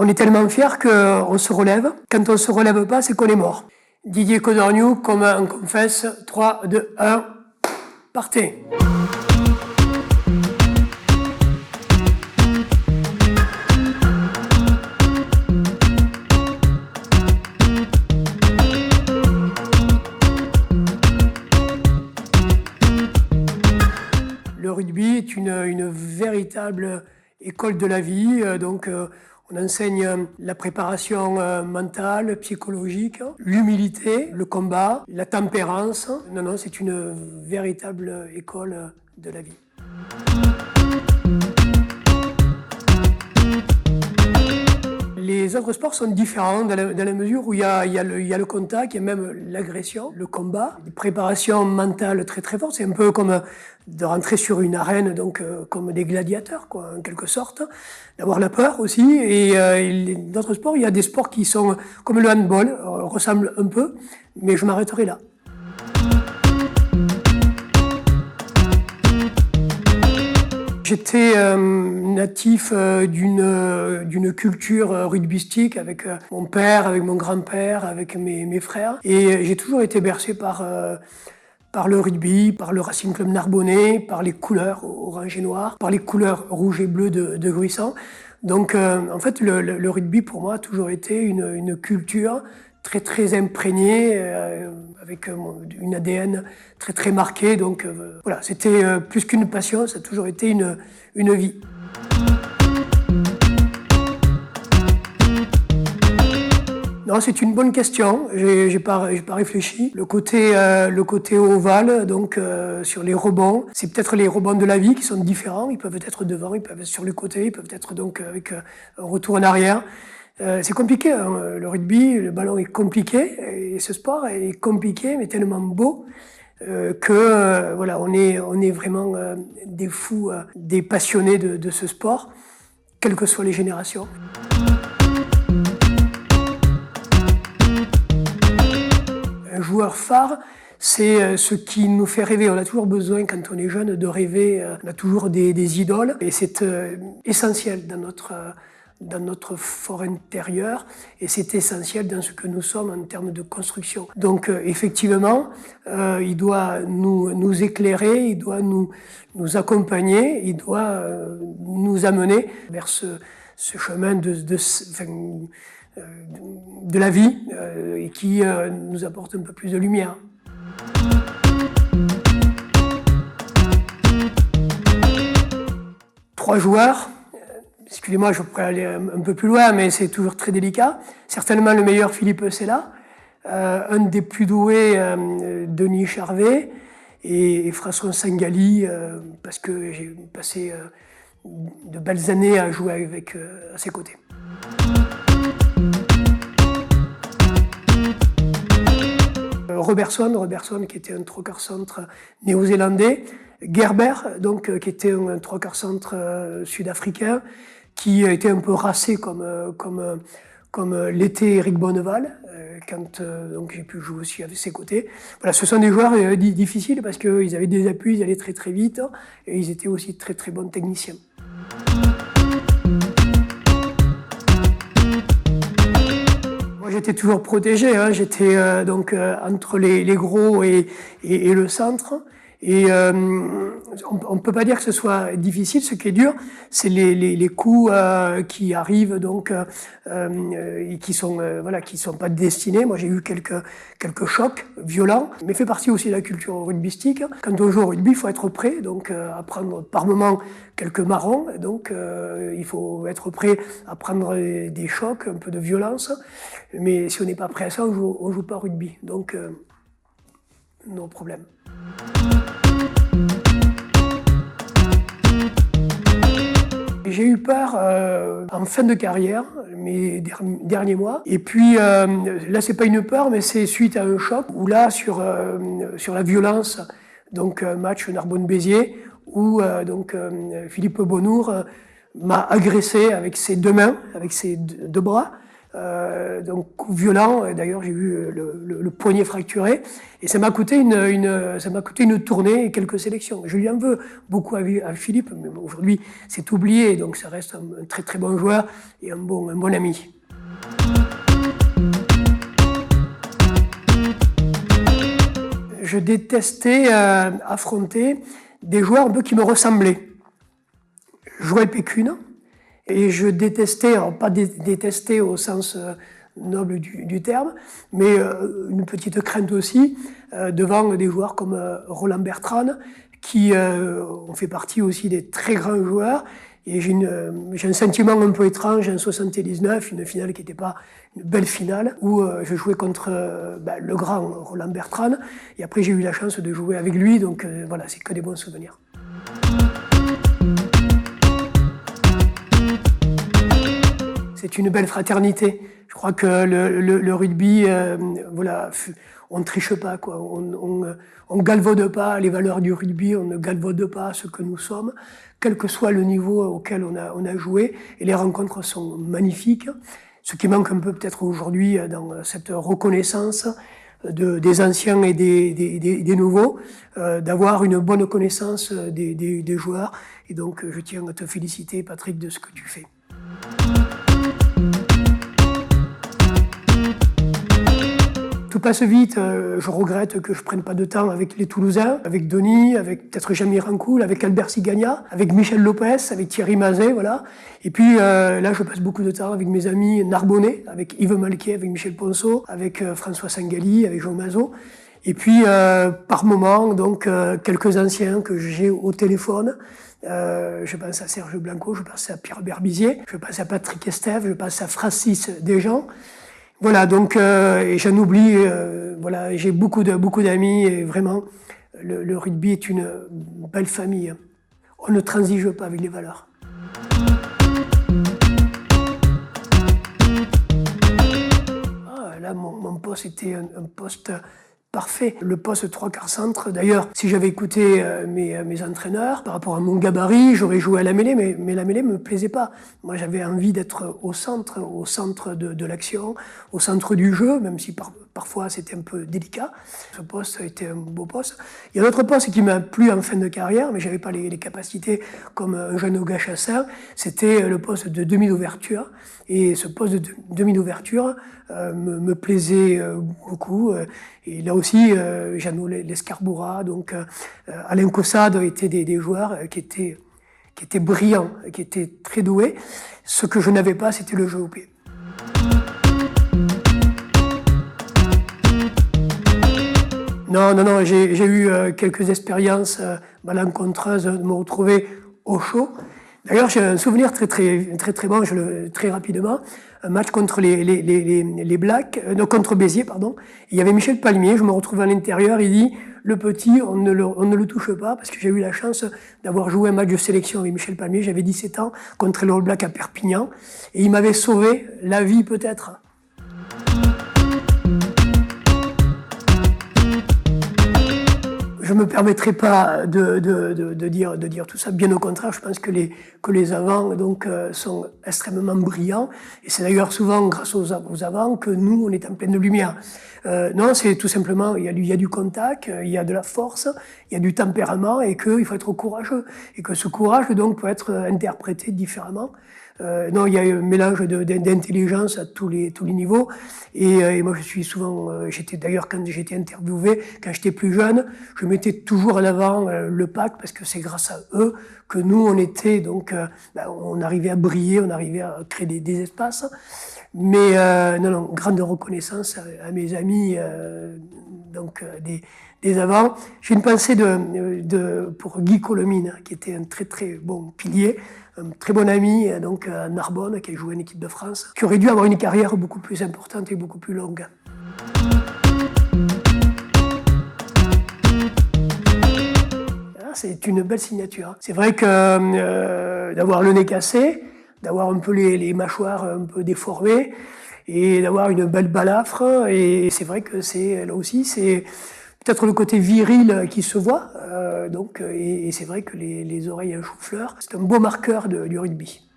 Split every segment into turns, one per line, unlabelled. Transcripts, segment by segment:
On est tellement fiers qu'on se relève. Quand on se relève pas, c'est qu'on est mort. Didier Codorniou, comme on confesse, 3, 2, 1, partez. Le rugby est une véritable école de la vie, on enseigne la préparation mentale, psychologique, l'humilité, le combat, la tempérance. Non, c'est une véritable école de la vie. Les autres sports sont différents dans la mesure où il y a le contact, il y a même l'agression, le combat, une préparation mentale très très forte. C'est un peu comme de rentrer sur une arène, comme des gladiateurs, quoi, en quelque sorte. D'avoir la peur aussi. Et d'autres sports, il y a des sports qui sont comme le handball, ressemblent un peu, mais je m'arrêterai là. J'étais natif d'une culture rugbystique avec mon père, avec mon grand-père, avec mes frères. Et j'ai toujours été bercé par le rugby, par le Racing Club Narbonnais, par les couleurs orange et noir, par les couleurs rouge et bleu de Gruissant. Donc en fait, le rugby pour moi a toujours été une culture très très imprégnée, avec une ADN très très marquée. Donc voilà, c'était plus qu'une passion, ça a toujours été une vie. Non, c'est une bonne question. J'ai pas réfléchi. Le côté ovale, sur les rebonds, c'est peut-être les rebonds de la vie qui sont différents. Ils peuvent être devant, ils peuvent être sur le côté, ils peuvent être donc avec un retour en arrière. C'est compliqué, hein. Le rugby, le ballon est compliqué et ce sport est compliqué mais tellement beau on est vraiment des fous, des passionnés de ce sport, quelles que soient les générations. Un joueur phare, c'est ce qui nous fait rêver. On a toujours besoin, quand on est jeune, de rêver. On a toujours des idoles et c'est essentiel dans notre fort intérieur et c'est essentiel dans ce que nous sommes en termes de construction. Donc effectivement, il doit nous éclairer, il doit nous accompagner, il doit nous amener vers ce chemin de la vie et qui nous apporte un peu plus de lumière. Trois joueurs. Excusez-moi, je pourrais aller un peu plus loin, mais c'est toujours très délicat. Certainement le meilleur, Philippe Sella. Un des plus doués, Denis Charvet. Et François Sangali, parce que j'ai passé de belles années à jouer à ses côtés. Robertson, qui était un trois-quarts-centre néo-zélandais. Gerber, qui était un trois-quarts-centre sud-africain, qui a été un peu racé comme l'était Eric Bonneval, quand j'ai pu jouer aussi à ses côtés. Voilà, ce sont des joueurs difficiles parce qu'ils avaient des appuis, ils allaient très très vite et ils étaient aussi très très bons techniciens. Moi j'étais toujours protégé, hein. J'étais entre les gros et le centre. Et on ne peut pas dire que ce soit difficile. Ce qui est dur, c'est les coups qui arrivent et qui sont pas destinés. Moi, j'ai eu quelques chocs violents, mais fait partie aussi de la culture rugbystique. Quand on joue au rugby, il faut être prêt, à prendre par moments quelques marrons. Il faut être prêt à prendre des chocs, un peu de violence. Mais si on n'est pas prêt à ça, on joue pas au rugby. Donc, no problème. J'ai eu peur en fin de carrière, mes derniers mois. Et puis là, c'est pas une peur, mais c'est suite à un choc où là, sur la violence, match Narbonne-Béziers, où Philippe Bonnour m'a agressé avec ses deux mains, avec ses deux bras, donc violent. D'ailleurs, j'ai eu le poignet fracturé. Et ça m'a coûté une tournée et quelques sélections. Je lui en veux beaucoup à Philippe, mais aujourd'hui, c'est oublié. Donc ça reste un très très bon joueur et un bon ami. Je détestais affronter des joueurs un peu qui me ressemblaient. Je jouais le pécune et je détestais, alors pas détester au sens noble du terme, mais une petite crainte aussi devant des joueurs comme Roland Bertrand, qui ont fait partie aussi des très grands joueurs. Et j'ai un sentiment un peu étrange en 79, une finale qui n'était pas une belle finale, où je jouais contre le grand Roland Bertrand. Et après, j'ai eu la chance de jouer avec lui, donc voilà, c'est que des bons souvenirs. C'est une belle fraternité. Je crois que le rugby, voilà, on ne triche pas, quoi. On galvaude pas les valeurs du rugby, on ne galvaude pas ce que nous sommes, quel que soit le niveau auquel on a joué. Et les rencontres sont magnifiques. Ce qui manque un peu peut-être aujourd'hui dans cette reconnaissance des anciens et des nouveaux, d'avoir une bonne connaissance des joueurs. Et donc, je tiens à te féliciter, Patrick, de ce que tu fais. Tout passe vite, je regrette que je prenne pas de temps avec les Toulousains, avec Denis, avec peut-être Jamie Rancoul, avec Albert Sigagna, avec Michel Lopez, avec Thierry Mazet, voilà. Et puis là, je passe beaucoup de temps avec mes amis Narbonnais, avec Yves Malquier, avec Michel Ponceau, avec François Sangali, avec Jean Mazot. Et puis, par moment, donc, quelques anciens que j'ai au téléphone. Je pense à Serge Blanco, je pense à Pierre Berbizier, je pense à Patrick Estève, je pense à Francis Desjans. Voilà, donc, et j'en oublie, voilà, j'ai beaucoup d'amis et vraiment, le rugby est une belle famille. On ne transige pas avec les valeurs. Là, mon poste était un poste parfait. Le poste 3/4 centre, d'ailleurs, si j'avais écouté mes entraîneurs, par rapport à mon gabarit, j'aurais joué à la mêlée, mais la mêlée me plaisait pas. Moi, j'avais envie d'être au centre de l'action, au centre du jeu, même si parfois c'était un peu délicat. Ce poste était un beau poste. Il y a un autre poste qui m'a plu en fin de carrière, mais j'avais pas les capacités comme un jeune Auga-Chassin, c'était le poste de demi d'ouverture. Et ce poste de demi d'ouverture me plaisait beaucoup. Et là aussi, Jeannot Lescarboura, donc Alain Caussade étaient des joueurs qui étaient brillants, qui étaient très doués. Ce que je n'avais pas, c'était le jeu au pied. Non, j'ai eu quelques expériences malencontreuses de me retrouver au chaud. D'ailleurs, j'ai un souvenir très bon, très rapidement, un match contre les Blacks, contre Béziers, pardon. Il y avait Michel Palmier, je me retrouve à l'intérieur, il dit, le petit, on ne le touche pas, parce que j'ai eu la chance d'avoir joué un match de sélection avec Michel Palmier, j'avais 17 ans, contre les All Blacks à Perpignan, et il m'avait sauvé la vie peut-être. Je me permettrai pas de dire tout ça. Bien au contraire, je pense que les avants donc sont extrêmement brillants. Et c'est d'ailleurs souvent grâce aux avants que nous on est en pleine lumière. Non, c'est tout simplement il y a du contact, il y a de la force, il y a du tempérament et qu'il faut être courageux et que ce courage donc peut être interprété différemment. Non, il y a un mélange d'intelligence à tous les niveaux. Et moi, je suis souvent, d'ailleurs, quand j'étais interviewé, quand j'étais plus jeune, je mettais toujours en avant le PAC parce que c'est grâce à eux que nous, on était, donc, on arrivait à briller, on arrivait à créer des espaces. Mais non, grande reconnaissance à mes amis, donc des avants. J'ai une pensée pour Guy Colomine, qui était un très très bon pilier, un très bon ami donc à Narbonne, qui a joué en équipe de France, qui aurait dû avoir une carrière beaucoup plus importante et beaucoup plus longue. C'est une belle signature. C'est vrai que d'avoir le nez cassé, d'avoir un peu les mâchoires un peu déformées et d'avoir une belle balafre, et c'est vrai que là aussi c'est peut-être le côté viril qui se voit, et c'est vrai que les oreilles en chou-fleur, c'est un beau marqueur du rugby.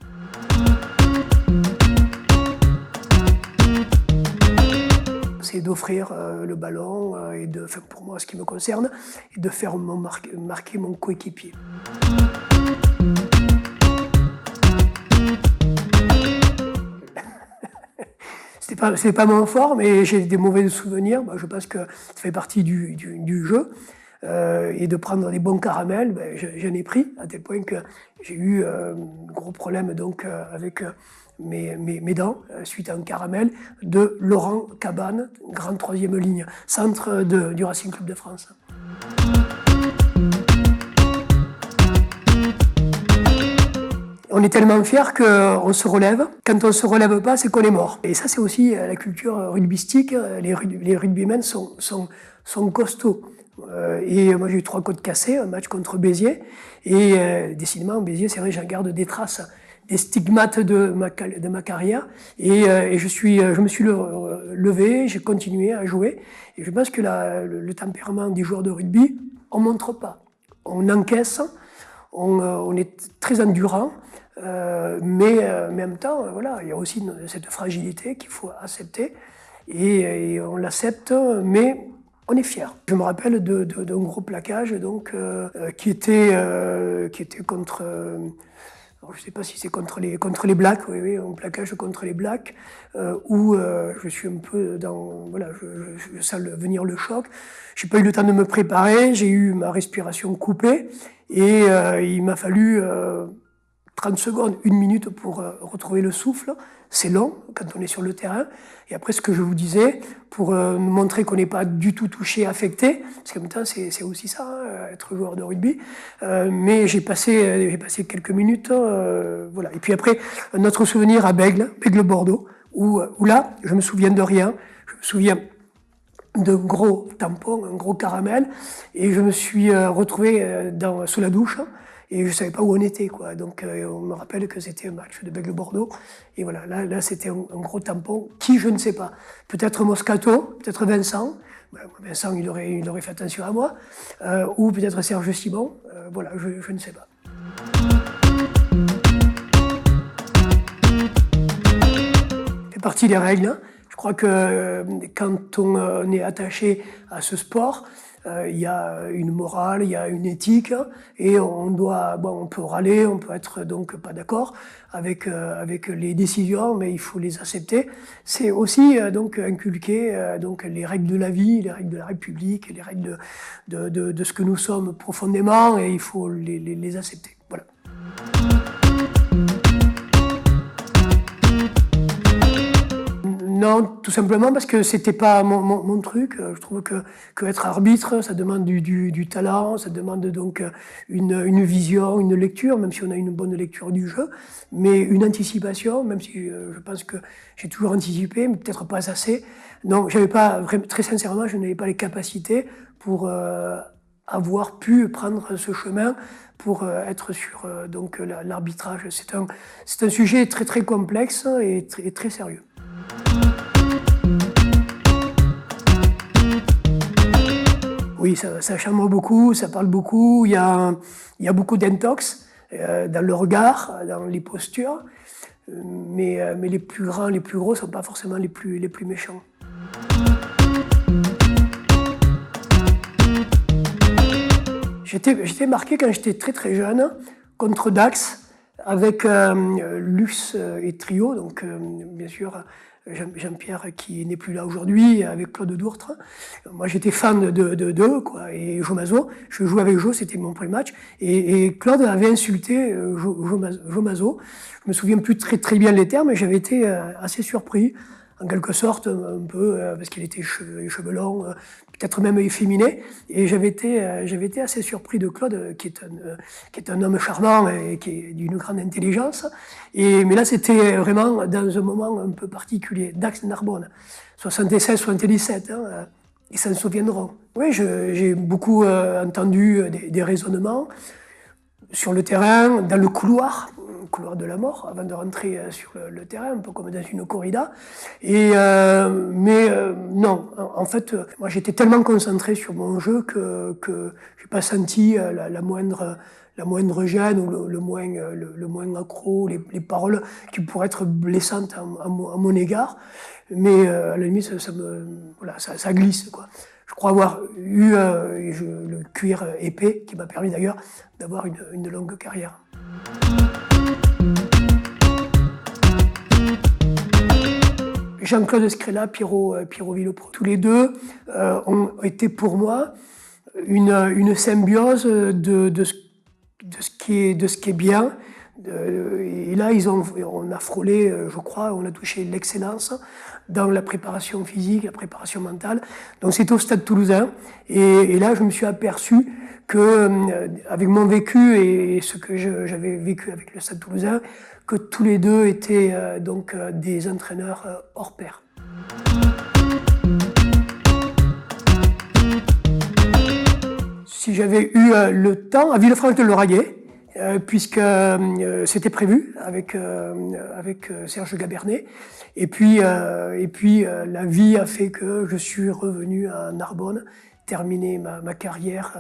d'offrir le ballon et enfin, pour moi, ce qui me concerne, et de faire marquer mon coéquipier. C'est pas mon fort, mais j'ai des mauvais souvenirs. Je pense que ça fait partie du jeu. Et de prendre des bons caramels, j'en ai pris, à tel point que j'ai eu un gros problème donc, avec mes dents, suite à un caramel de Laurent Cabane, grande troisième ligne, centre du Racing Club de France. On est tellement fiers qu'on se relève. Quand on ne se relève pas, c'est qu'on est mort. Et ça, c'est aussi la culture rugbystique. Les rugbymen sont costauds. Et moi, j'ai eu 3 côtes cassées, un match contre Béziers. Et décidément, Béziers, c'est vrai, j'en garde des traces, des stigmates de ma carrière. Et je me suis levé, j'ai continué à jouer. Et je pense que le tempérament des joueurs de rugby, on ne montre pas. On encaisse, on est très endurant. Mais en même temps, voilà, il y a aussi cette fragilité qu'il faut accepter. Et on l'accepte, mais on est fiers. Je me rappelle d'un gros plaquage donc, qui était contre... je ne sais pas si c'est contre les Blacks, oui, un plaquage contre les Blacks, où je suis un peu dans... Voilà, je sens venir le choc. Je n'ai pas eu le temps de me préparer, j'ai eu ma respiration coupée, et il m'a fallu 30 secondes, 1 minute pour retrouver le souffle. C'est long quand on est sur le terrain. Et après, ce que je vous disais, pour montrer qu'on n'est pas du tout touché, affecté, parce qu'en même temps, c'est aussi ça, être joueur de rugby. Mais j'ai passé quelques minutes, voilà. Et puis après, un autre souvenir à Bègle-Bordeaux, où là, je me souviens de rien. Je me souviens de gros tampons, un gros caramel, et je me suis retrouvé sous la douche. Et je ne savais pas où on était, quoi. Donc, on me rappelle que c'était un match de Bègle-Bordeaux. Et voilà, là c'était un gros tampon. Qui, je ne sais pas. Peut-être Moscato, peut-être Vincent. Vincent, il aurait fait attention à moi. Ou peut-être Serge Simon. Voilà, je ne sais pas. Ça fait partie des règles. Je crois que quand on est attaché à ce sport, il y a une morale, il y a une éthique, et on peut râler, on peut être donc pas d'accord avec les décisions, mais il faut les accepter. C'est aussi donc inculquer donc les règles de la vie, les règles de la République, les règles de ce que nous sommes profondément, et il faut les accepter. Voilà. Non, tout simplement parce que c'était pas mon truc. Je trouve que être arbitre, ça demande du talent, ça demande donc une vision, une lecture, même si on a une bonne lecture du jeu, mais une anticipation, même si je pense que j'ai toujours anticipé, mais peut-être pas assez. Donc, très sincèrement, je n'avais pas les capacités pour avoir pu prendre ce chemin pour être sur donc l'arbitrage. C'est un sujet très très complexe et très sérieux. Oui, ça chambre beaucoup, ça parle beaucoup, il y a beaucoup d'intox dans le regard, dans les postures, mais les plus grands, les plus gros ne sont pas forcément les plus méchants. J'étais marqué quand j'étais très très jeune contre Dax avec Luce et Trio, donc bien sûr Jean-Pierre qui n'est plus là aujourd'hui, avec Claude Dourtre. Moi j'étais fan d'eux, quoi, et Jo Mazo. Je jouais avec Jo, c'était mon premier match, et Claude avait insulté Jo Mazo. Je me souviens plus très bien les termes, mais j'avais été assez surpris, en quelque sorte, un peu, parce qu'il était cheveux longs, peut-être même efféminé, et j'avais été assez surpris de Claude, qui est un homme charmant et qui est d'une grande intelligence. Mais là, c'était vraiment dans un moment un peu particulier. Dax-Narbonne, 76-77, ils s'en souviendront. Oui, j'ai beaucoup entendu des raisonnements sur le terrain, dans le couloir de la mort, avant de rentrer sur le terrain, un peu comme dans une corrida. Mais non, en fait, moi j'étais tellement concentré sur mon jeu que j'ai pas senti la moindre gêne ou le moins accro, les paroles qui pourraient être blessantes à mon égard. mais à la limite, ça glisse, quoi. Je crois avoir eu le cuir épais, qui m'a permis d'ailleurs d'avoir une longue carrière. Jean-Claude Scrella, Pierrot Villepreux, tous les deux ont été pour moi une symbiose de ce qui est bien. Et là, on a frôlé, je crois, on a touché l'excellence dans la préparation physique, la préparation mentale. Donc c'est au Stade Toulousain. Et là, je me suis aperçu que, avec mon vécu et ce que j'avais vécu avec le Stade Toulousain, que tous les deux étaient des entraîneurs hors pair. Si j'avais eu le temps, à Villefranche-de-Lauragais, puisque c'était prévu avec Serge Gabernet. Et puis la vie a fait que je suis revenu à Narbonne, terminer ma carrière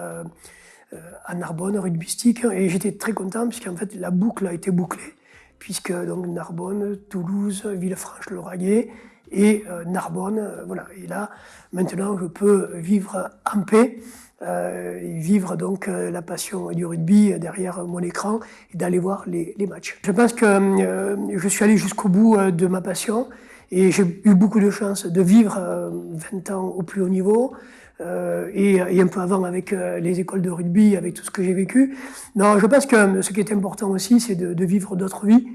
à Narbonne, rugbystique. Et j'étais très content, puisqu'en fait la boucle a été bouclée, puisque donc Narbonne, Toulouse, Villefranche-de-Lauragais et Narbonne, voilà. Et là, maintenant, je peux vivre en paix. Vivre donc la passion du rugby derrière mon écran et d'aller voir les matchs. Je pense que je suis allé jusqu'au bout de ma passion et j'ai eu beaucoup de chance de vivre 20 ans au plus haut niveau et un peu avant avec les écoles de rugby, avec tout ce que j'ai vécu. Non, je pense que ce qui est important aussi, c'est de vivre d'autres vies.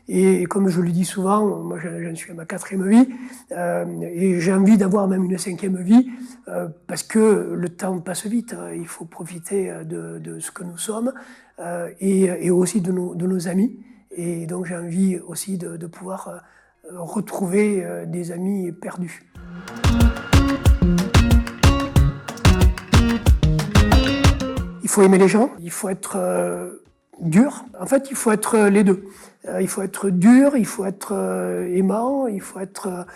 Et comme je le dis souvent, moi j'en suis à ma 4e vie et j'ai envie d'avoir même une 5e vie parce que le temps passe vite. Il faut profiter de ce que nous sommes et aussi de nos amis. Et donc j'ai envie aussi de pouvoir retrouver des amis perdus. Il faut aimer les gens, il faut être dur. En fait, il faut être les deux. Il faut être dur, il faut être aimant, il faut être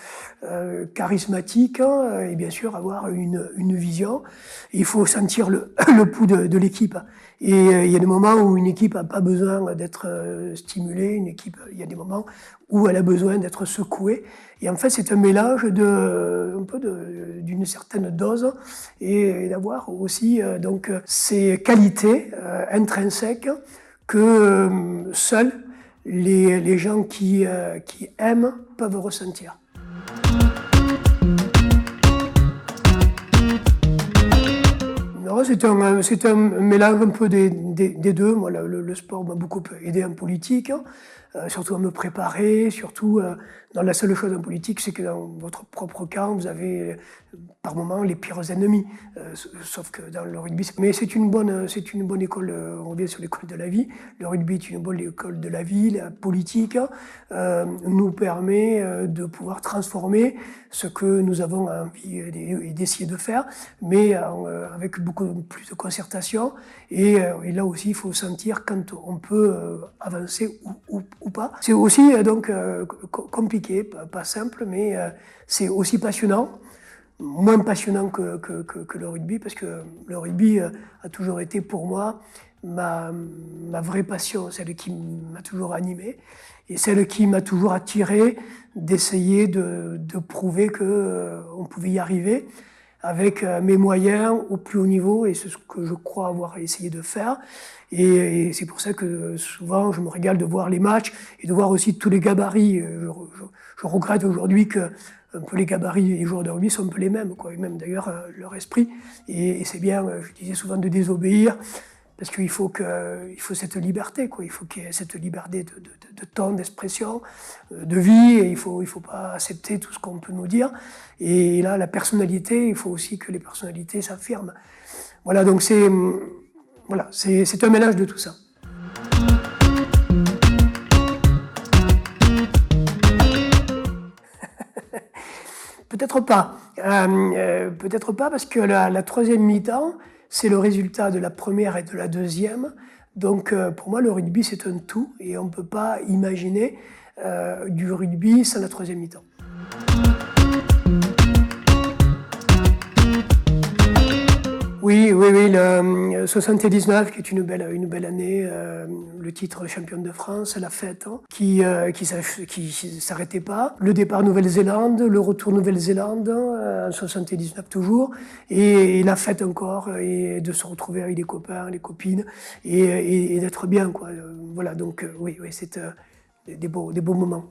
charismatique et bien sûr avoir une vision. Il faut sentir le pouls de l'équipe. Et il y a des moments où une équipe n'a pas besoin d'être stimulée, il y a des moments où elle a besoin d'être secouée. Et en fait, c'est un mélange d'une certaine dose et d'avoir aussi donc ces qualités intrinsèques que seuls les gens qui aiment peuvent ressentir. Non, c'est un mélange un peu des deux. Moi, le sport m'a beaucoup aidé en politique, surtout à me préparer, surtout dans la seule chose en politique, c'est que dans votre propre camp, vous avez par moments les pires ennemis, sauf que dans le rugby. Mais c'est une bonne école, on revient sur l'école de la vie. Le rugby est une bonne école de la vie, la politique nous permet de pouvoir transformer ce que nous avons envie d'essayer de faire, mais avec beaucoup plus de concertation. Et là aussi, il faut sentir quand on peut avancer ou pas. C'est aussi donc compliqué, pas simple, mais c'est aussi passionnant. Moins passionnant que le rugby, parce que le rugby a toujours été pour moi ma vraie passion, celle qui m'a toujours animé et celle qui m'a toujours attiré d'essayer de prouver qu'on pouvait y arriver avec mes moyens au plus haut niveau, et c'est ce que je crois avoir essayé de faire. Et c'est pour ça que souvent je me régale de voir les matchs et de voir aussi tous les gabarits. Je regrette aujourd'hui que un peu les gabarits des joueurs de rugby sont un peu les mêmes, quoi, et même d'ailleurs leur esprit. Et c'est bien, je disais souvent, de désobéir, parce qu'il faut cette liberté, quoi. Il faut qu'il y ait cette liberté de ton, d'expression, de vie, et il faut pas accepter tout ce qu'on peut nous dire. Et là, la personnalité, il faut aussi que les personnalités s'affirment. Voilà, donc c'est un mélange de tout ça. Peut-être pas. Peut-être pas parce que la troisième mi-temps, c'est le résultat de la première et de la deuxième. Donc pour moi, le rugby, c'est un tout et on ne peut pas imaginer du rugby sans la troisième mi-temps. Oui, oui, oui, le 79, qui est une belle année, le titre de championne de France, la fête, hein, qui s'arrêtait pas. Le départ Nouvelle-Zélande, le retour Nouvelle-Zélande, en 79 toujours, et la fête encore, et de se retrouver avec les copains, les copines, et d'être bien, quoi. Voilà, donc oui, oui, c'est des beaux moments.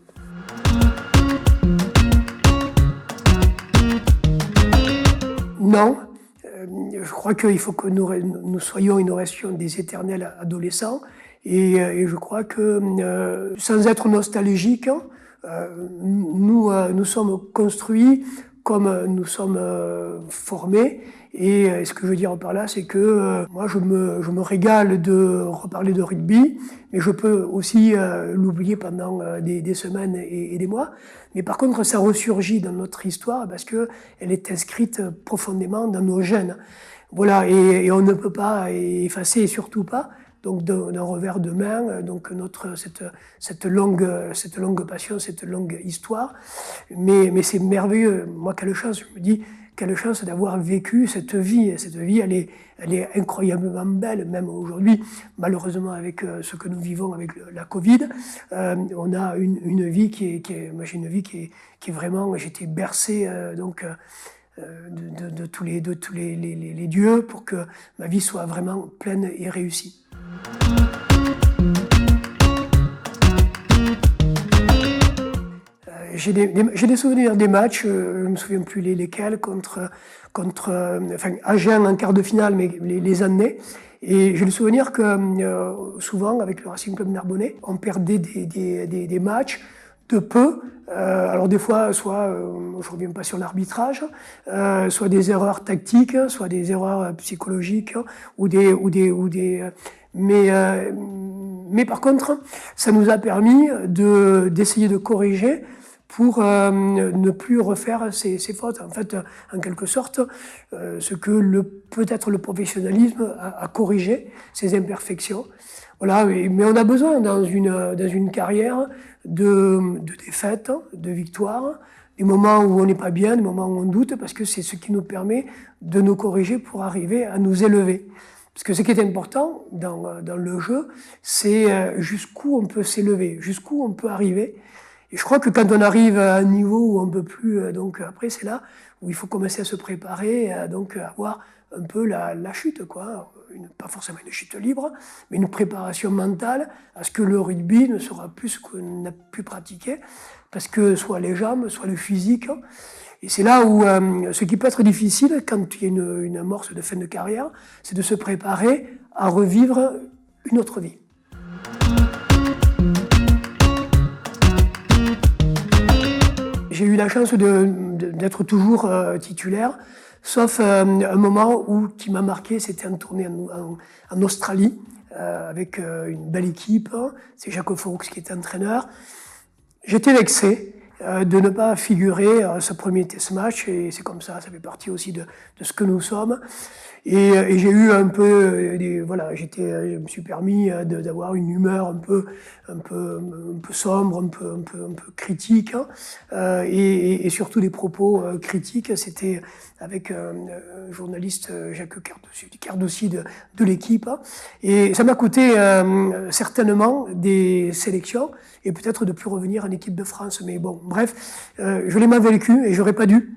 Non. Je crois qu'il faut que nous soyons et nous restions des éternels adolescents. Et je crois que, sans être nostalgiques, nous sommes construits comme nous sommes formés. Et ce que je veux dire par là, c'est que moi, je me régale de reparler de rugby, mais je peux aussi l'oublier pendant des semaines et des mois. Mais par contre, ça ressurgit dans notre histoire parce que elle est inscrite profondément dans nos gènes. Voilà, et on ne peut pas effacer, et surtout pas, donc d'un revers de main, donc cette longue passion, cette longue histoire. Mais c'est merveilleux. Moi, quelle chance, je me dis, quelle chance d'avoir vécu cette vie. Cette vie, elle est incroyablement belle, même aujourd'hui. Malheureusement, avec ce que nous vivons avec la Covid, on a une vie moi, j'ai une vie qui est vraiment, j'ai été bercé, de tous les dieux pour que ma vie soit vraiment pleine et réussie. J'ai des souvenirs des matchs, je ne me souviens plus lesquels, contre Agen en quart de finale, mais les années. Et j'ai le souvenir que souvent, avec le Racing Club Narbonnais, on perdait des matchs de peu. Alors des fois, soit, je ne reviens pas sur l'arbitrage, soit des erreurs tactiques, soit des erreurs psychologiques, mais par contre, ça nous a permis d'essayer de corriger pour ne plus refaire ces fautes. En fait, en quelque sorte, ce que peut-être le professionnalisme a corrigé, ces imperfections. Voilà, mais on a besoin dans une carrière de défaites, de victoires, des moments où on n'est pas bien, des moments où on doute, parce que c'est ce qui nous permet de nous corriger pour arriver à nous élever. Parce que ce qui est important dans le jeu, c'est jusqu'où on peut s'élever, jusqu'où on peut arriver. Et je crois que quand on arrive à un niveau où on ne peut plus, donc après c'est là où il faut commencer à se préparer, donc avoir un peu la chute, quoi. Pas forcément une chute libre, mais une préparation mentale à ce que le rugby ne sera plus ce qu'on a pu pratiquer, parce que soit les jambes, soit le physique. Et c'est là où ce qui peut être difficile quand il y a une amorce de fin de carrière, c'est de se préparer à revivre une autre vie. J'ai eu la chance d'être toujours titulaire, sauf un moment qui m'a marqué, c'était en tournée en Australie, avec une belle équipe. C'est Jacques Fourx qui était entraîneur. J'étais vexé de ne pas figurer à ce premier test match, et c'est comme ça fait partie aussi de ce que nous sommes. Et j'ai eu un peu, je me suis permis d'avoir une humeur un peu sombre, un peu critique, hein, et surtout des propos critiques. C'était avec un journaliste, Jacques Cardossi de l'équipe, hein, et ça m'a coûté certainement des sélections et peut-être de plus revenir en équipe de France. Mais bon, bref, je l'ai mal vécu et j'aurais pas dû,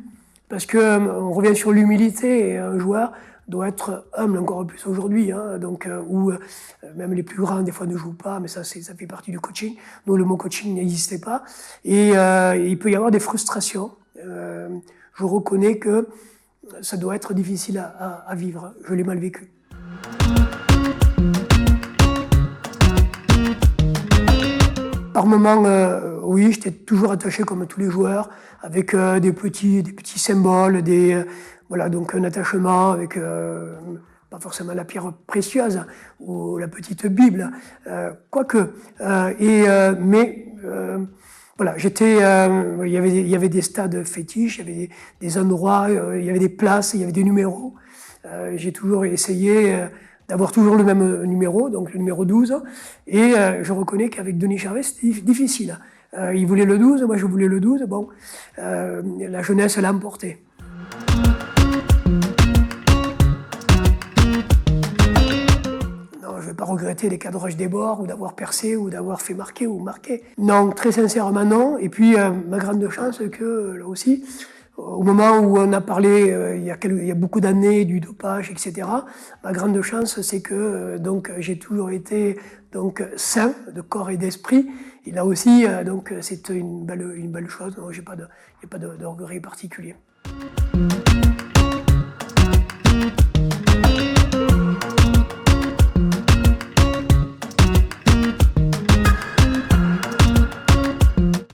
parce que on revient sur l'humilité, et un joueur doit être humble encore plus aujourd'hui, hein, donc où même les plus grands des fois ne jouent pas, mais ça fait partie du coaching. Nous, le mot coaching n'existait pas, et il peut y avoir des frustrations. Je reconnais que ça doit être difficile à vivre. Je l'ai mal vécu. Par moments, oui, j'étais toujours attaché comme tous les joueurs, avec des petits symboles, voilà, donc un attachement avec pas forcément la pierre précieuse ou la petite Bible, quoique. Voilà, il y avait des stades fétiches, il y avait des endroits, il y avait des places, il y avait des numéros. J'ai toujours essayé d'avoir toujours le même numéro, donc le numéro 12, et je reconnais qu'avec Denis Charvet, c'était difficile. Il voulait le 12, moi je voulais le 12, bon, la jeunesse l'a emporté. pas regretter des cadrages des bords ou d'avoir percé ou d'avoir fait marquer ou marquer. Non, très sincèrement non. Et puis ma grande chance que là aussi, au moment où on a parlé il y a beaucoup d'années du dopage, etc., ma grande chance c'est que donc j'ai toujours été donc sain de corps et d'esprit. Et là aussi donc c'est une belle chose. Il n'y a pas de regret particulier.